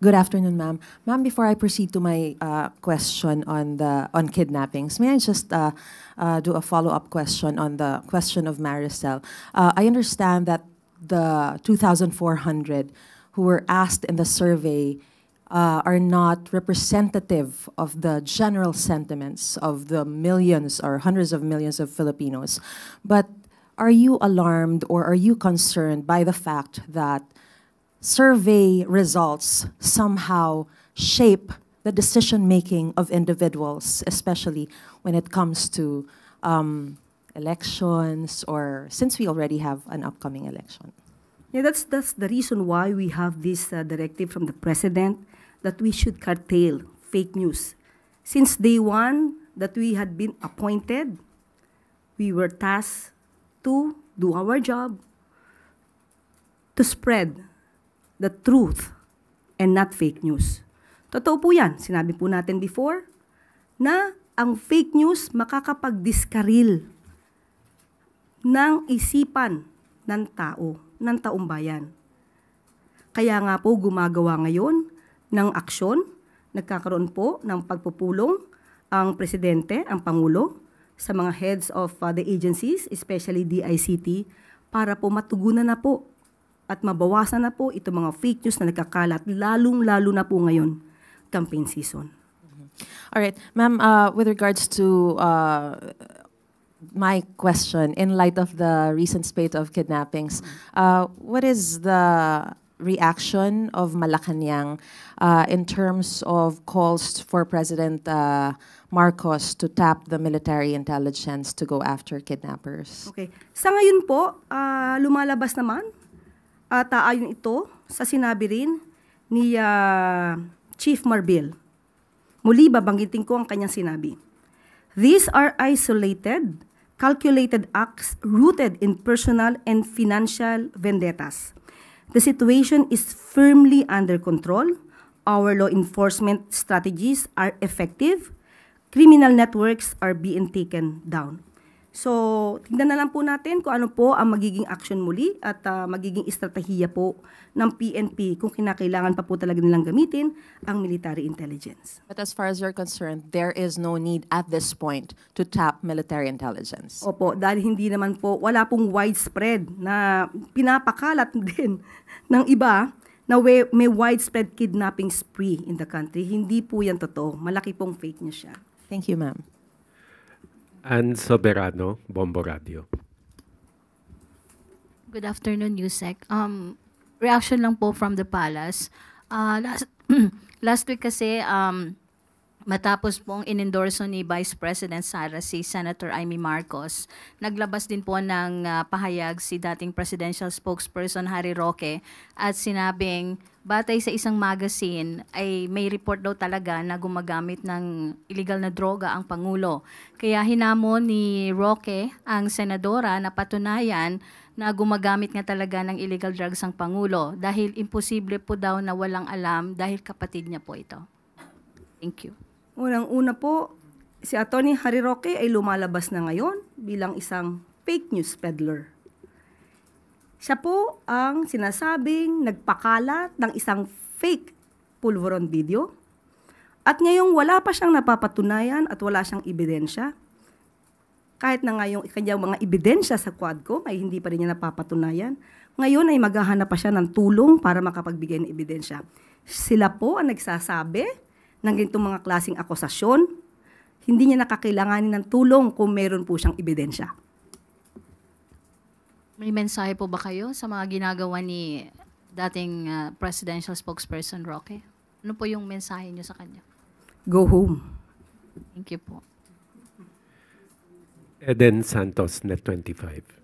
Good afternoon, ma'am. Ma'am, before I proceed to my question on kidnappings, may I just do a follow-up question on the question of Maricel? I understand that the 2,400 who were asked in the survey are not representative of the general sentiments of the millions or hundreds of millions of Filipinos. But are you alarmed or are you concerned by the fact that survey results somehow shape the decision-making of individuals, especially when it comes to elections, or since we already have an upcoming election? Yeah, that's the reason why we have this directive from the President that we should curtail fake news. Since day one that we had been appointed, we were tasked to do our job, to spread the truth and not fake news. Totoo po yan. Sinabi po natin before na ang fake news makakapag-diskaril ng isipan ng tao, ng taong bayan. Kaya nga po gumagawa ngayon ng aksyon, nagkakaroon po ng pagpupulong ang Presidente, ang Pangulo, sa mga heads of the agencies, especially DICT, para po matugunan na po at mabawasan na po itong mga fake news na nagkakalat, lalong-lalo na po ngayon, campaign season. All right. Ma'am, with regards to my question, in light of the recent spate of kidnappings, what is the reaction of Malacanang in terms of calls for President Marcos to tap the military intelligence to go after kidnappers? Okay. Sa ngayon po, lumalabas naman at ayon ito sa sinabi rin ni Chief Marbil. Muli, babanggitin ko ang kanyang sinabi. These are isolated, calculated acts rooted in personal and financial vendettas. The situation is firmly under control. Our law enforcement strategies are effective. Criminal networks are being taken down. So, tingnan na lang po natin kung ano po ang magiging action muli at magiging estratehiya po ng PNP kung kinakailangan pa po talaga nilang gamitin ang military intelligence. But as far as you're concerned, there is no need at this point to tap military intelligence. Opo, dahil hindi naman po, wala pong widespread na pinapakalat din ng iba na may widespread kidnapping spree in the country. Hindi po yan totoo. Malaki pong fake news siya. Thank you, ma'am. Ann Soberano, Bombo Radio. Good afternoon, Yusek. Reaction lang po from the palace. Last week kasi, matapos pong inendorso ni Vice President Sara si Senator Amy Marcos, naglabas din po ng pahayag si dating presidential spokesperson Harry Roque at sinabing batay sa isang magazine ay may report daw talaga na gumagamit ng illegal na droga ang Pangulo. Kaya hinamon ni Roque ang senadora na patunayan na gumagamit nga talaga ng illegal drugs ang Pangulo dahil imposible po daw na walang alam dahil kapatid niya po ito. Thank you. Unang-una po, si Atty. Harry Roque ay lumalabas na ngayon bilang isang fake news peddler. Siya po ang sinasabing nagpakalat ng isang fake pulveron video. At ngayong wala pa siyang napapatunayan at wala siyang ebidensya. Kahit na ngayong kanyang mga ebidensya sa Quadcom ay hindi pa rin niya napapatunayan. Ngayon ay maghahanap pa siya ng tulong para makapagbigay ng ebidensya. Sila po ang nagsasabi ng ganitong mga klaseng akusasyon. Hindi niya nakakailanganin ng tulong kung meron po siyang ebidensya. May mensahe po ba kayo sa mga ginagawa ni dating presidential spokesperson Roque? Ano po yung mensahe niyo sa kanya? Go home. Thank you po. Eden Santos, Net 25.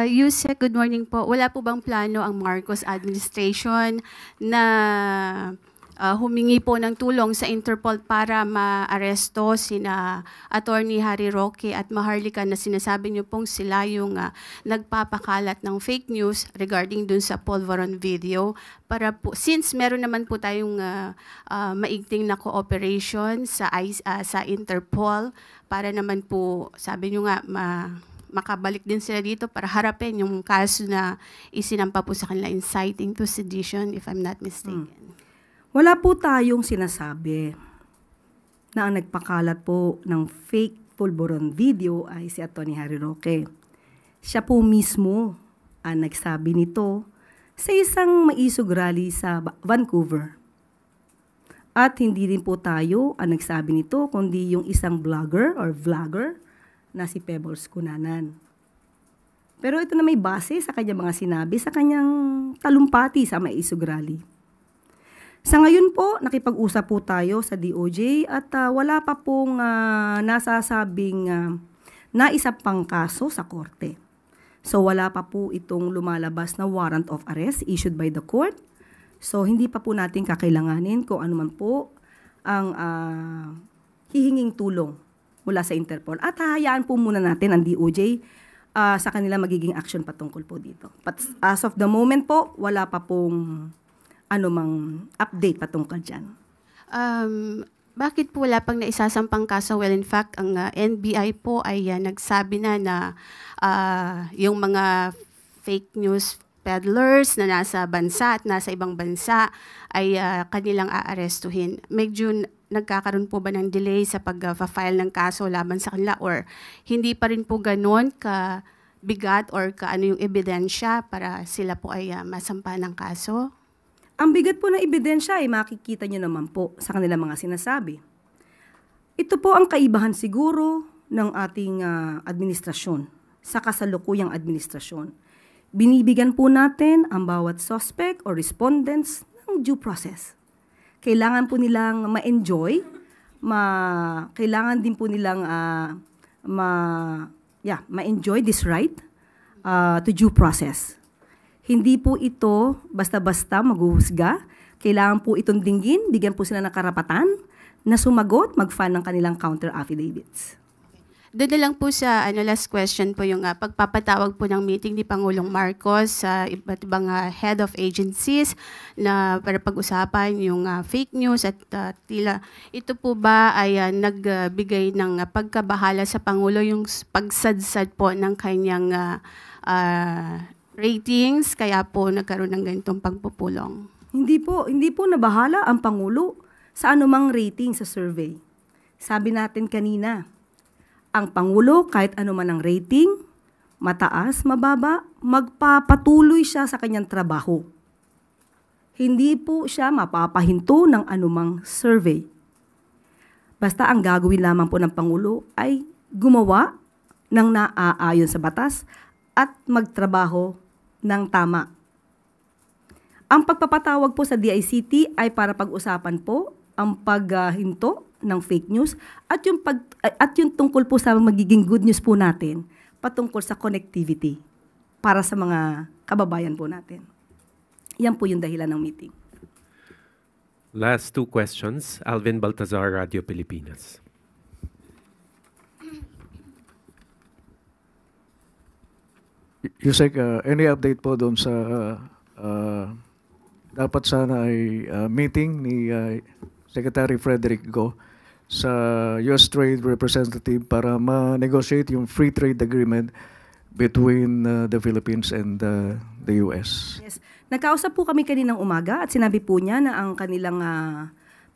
Yusek, good morning po. Wala po bang plano ang Marcos administration na humingi po ng tulong sa Interpol para ma-aresto sina Attorney Harry Roque at Maharlika na sinasabi niyo pong sila yung nagpapakalat ng fake news regarding dun sa Polvoron video para po, since meron naman po tayong maigting na cooperation sa Interpol para naman po, sabi niyo nga, makabalik din sila dito para harapin yung kaso na isinampa po sa kanila, inciting to sedition, if I'm not mistaken. Wala po tayong sinasabi na ang nagpakalat po ng fake pulburon video ay si Atty. Harry Roque. Siya po mismo ang nagsabi nito sa isang maisog rally sa Vancouver. At hindi rin po tayo ang nagsabi nito, kundi yung isang blogger or vlogger na si Pebbles Cunanan. Pero ito na may base sa kanyang mga sinabi sa kanyang talumpati sa maisog rally. Sa ngayon po, nakipag-usap po tayo sa DOJ at wala pa pong nasasabing naisa pang kaso sa korte. So wala pa po itong lumalabas na warrant of arrest issued by the court. So hindi pa po natin kakailanganin kung ano man po ang hihinging tulong mula sa Interpol. At hahayaan po muna natin ang DOJ sa kanila magiging action patungkol po dito. But as of the moment po, wala pa pong anumang update patungkol dyan. Bakit po wala pang naisasampang kaso? Well, in fact, ang NBI po ay nagsabi na yung mga fake news peddlers na nasa bansa at nasa ibang bansa ay kanilang aarestuhin. Medyo nagkakaroon po ba ng delay sa pag-file ng kaso laban sa kanila or hindi pa rin po ganon ka bigat or kaano yung ebidensya para sila po ay masampa ng kaso? Ang bigat po ng ebidensya ay makikita nyo naman po sa kanilang mga sinasabi. Ito po ang kaibahan siguro ng ating administrasyon sa kasalukuyang administrasyon. Binibigyan po natin ang bawat suspect or respondents ng due process. Kailangan po nilang ma-enjoy, kailangan din po nilang ma-enjoy this right to due process. Hindi po ito basta-basta maghuhusga. Kailangan po itong dinggin, bigyan po sila ng karapatan na sumagot, mag-file ng kanilang counter affidavits. Doon na lang po sa last question po yung pagpapatawag po ng meeting ni Pangulong Marcos sa iba't ibang head of agencies na para pag-usapan yung fake news at tila ito po ba ay nagbigay ng pagkabahala sa Pangulo yung pagsadsad po ng kanyang ratings kaya po nagkaroon ng ganitong pagpupulong? Hindi po nabahala ang Pangulo sa anumang rating sa survey. Sabi natin kanina, ang Pangulo, kahit ano man ang rating, mataas, mababa, magpapatuloy siya sa kanyang trabaho. Hindi po siya mapapahinto ng anumang survey. Basta ang gagawin lamang po ng Pangulo ay gumawa ng naaayon sa batas at magtrabaho ng tama. Ang pagpapatawag po sa DICT ay para pag-usapan po ang paghinto ng fake news at yung tungkol po sa magiging good news po natin patungkol sa connectivity para sa mga kababayan po natin. Yan po yung dahilan ng meeting. Last two questions. Alvin Baltazar, Radio Pilipinas. Yusek, any update po doon sa dapat sana ay meeting ni Secretary Frederick Go sa U.S. Trade Representative para ma-negotiate yung free trade agreement between the Philippines and the U.S. Yes. Nagkausap po kami kaninang umaga at sinabi po niya na ang kanilang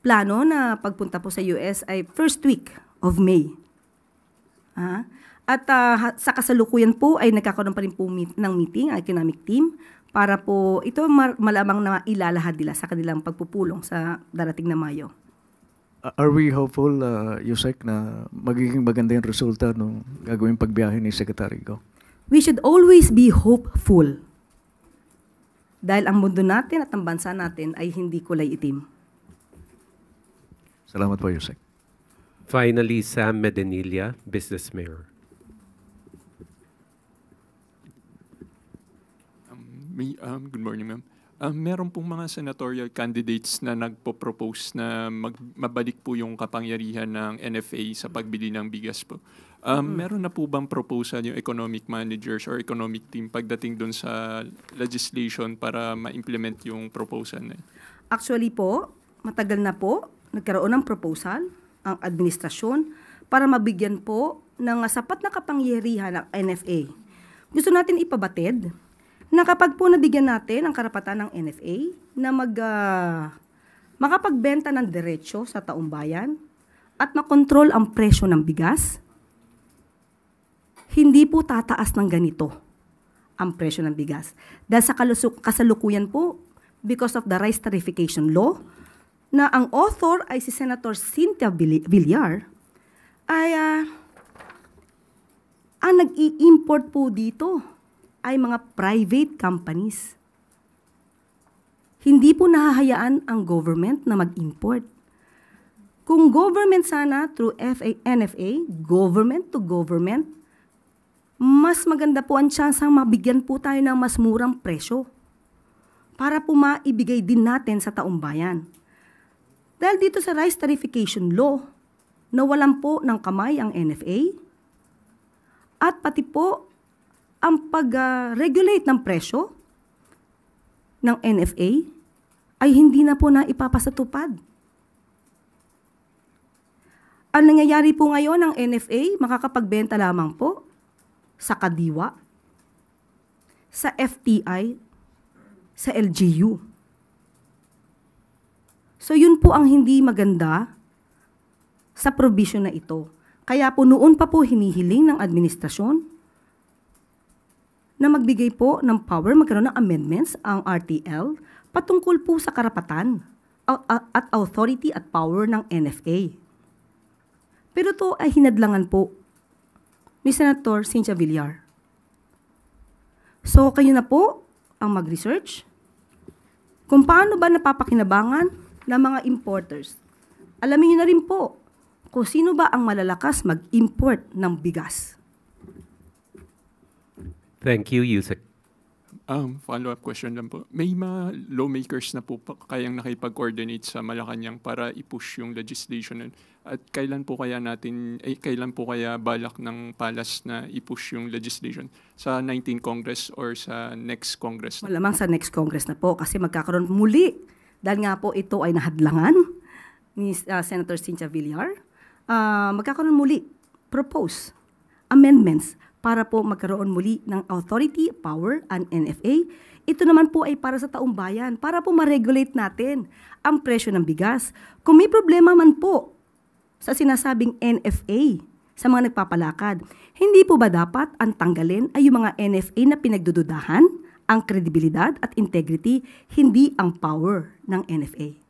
plano na pagpunta po sa US ay first week of May. At sa kasalukuyan po ay nagkakaroon pa rin po ng meeting ang economic team para po ito malamang na ilalahad nila sa kanilang pagpupulong sa darating na Mayo. Are we hopeful, Yusek, na magiging maganda yung resulta ng gagawing pagbiyahe ni Secretary Go? We should always be hopeful. Dahil ang mundo natin at ang bansa natin ay hindi kulay itim. Salamat po, Yusek. Finally, Sam Medenilla, Business Mirror. Good morning, ma'am. Meron pong mga senatorial candidates na nagpo-propose na mabalik po yung kapangyarihan ng NFA sa pagbili ng bigas po. Meron na po bang proposal yung economic managers or economic team pagdating doon sa legislation para ma-implement yung proposal na yun? Actually po, matagal na po nagkaroon ng proposal ang administrasyon para mabigyan po ng sapat na kapangyarihan ng NFA, gusto natin ipabatid na kapag po nabigyan natin ang karapatan ng NFA na makapagbenta ng diretsyo sa taong bayan at makontrol ang presyo ng bigas, hindi po tataas ng ganito ang presyo ng bigas. Dahil sa kasalukuyan po, because of the rice tarification law, na ang author ay si Senator Cynthia Villar, ay ang nag-i-import po dito ay mga private companies. Hindi po nahahayaan ang government na mag-import. Kung government sana through NFA, government to government, mas maganda po ang tsansang mabigyan po tayo ng mas murang presyo para po maibigay din natin sa taong bayan. Dahil dito sa rice tarification law, nawalan po ng kamay ang NFA at pati po ang pag-regulate ng presyo ng NFA ay hindi na po na ipapasatupad. Ang nangyayari po ngayon ng NFA, makakapagbenta lamang po sa Kadiwa, sa FTI, sa LGU. So yun po ang hindi maganda sa provision na ito. Kaya po noon pa po hinihiling ng administrasyon na magbigay po ng power, magkaroon ng amendments ang RTL patungkol po sa karapatan at authority at power ng NFA. Pero ito ay hinadlangan po ni Senator Cynthia Villar. So kayo na po ang mag-research kung paano ba napapakinabangan ng mga importers. Alamin niyo na rin po kung sino ba ang malalakas mag-import ng bigas. Thank you, Yusek. Follow-up question lang po. May mga lawmakers na po kayang nakipag-coordinate sa Malacanang para i-push yung legislation nun. At kailan po kaya balak ng Palas na i-push yung legislation? Sa 19th Congress or sa next Congress? Malamang sa next Congress na po kasi magkakaroon muli. Dahil nga po ito ay nahadlangan ni Senator Cynthia Villar. Magkakaroon muli, propose amendments para po magkaroon muli ng authority, power, and NFA. Ito naman po ay para sa taong bayan, para po ma-regulate natin ang presyo ng bigas. Kung may problema man po sa sinasabing NFA sa mga nagpapalakad, hindi po ba dapat ang tanggalin ay yung mga NFA na pinagdududahan, ang kredibilidad at integrity, hindi ang power ng NFA?